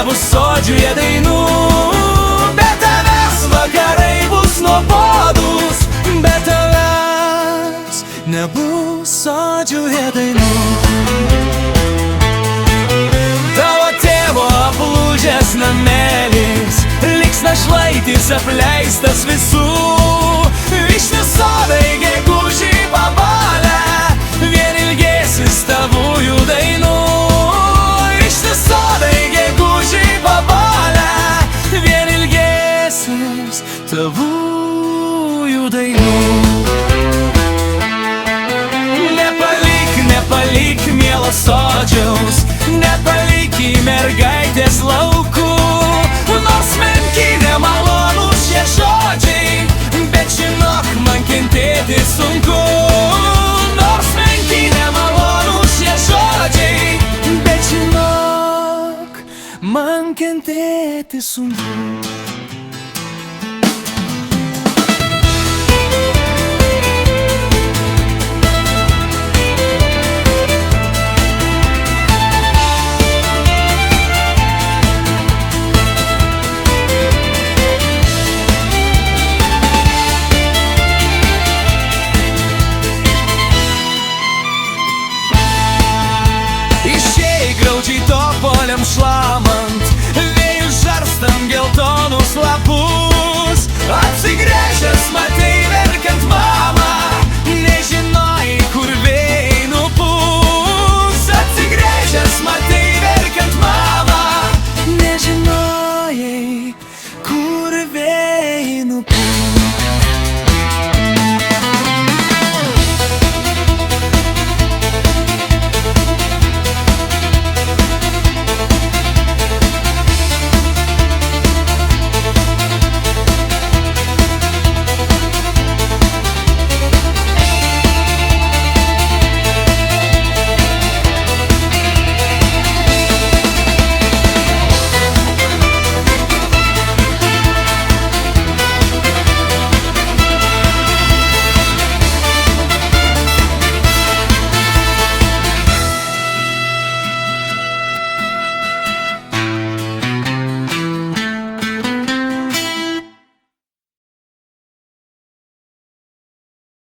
nebus sodžiuje dainų, be tavęs vakarai bus nuobodūs, be tavęs nebus sodžiuje dainų. Tavo tėvo aplūžęs namelis liks našlaitis apleistas visų, vyšnių sodai gegužį pabalę, vien ilgėsis tavųjų dainų. Vyšnių sodai gegužį pabalę, vien ilgėsis tavųjų dainų. Nepalik mielo sodžiaus, nepalik į mergaitės laukų, nors menki nemalonu šie žodžiai, bet žinok, man kentėti sunku. Nors menki nemalonu šie žodžiai, bet žinok, man kentėti sunku. Graudžiai topoliam šlamant, vėjus žarstant geltonus lapus, apsigręžti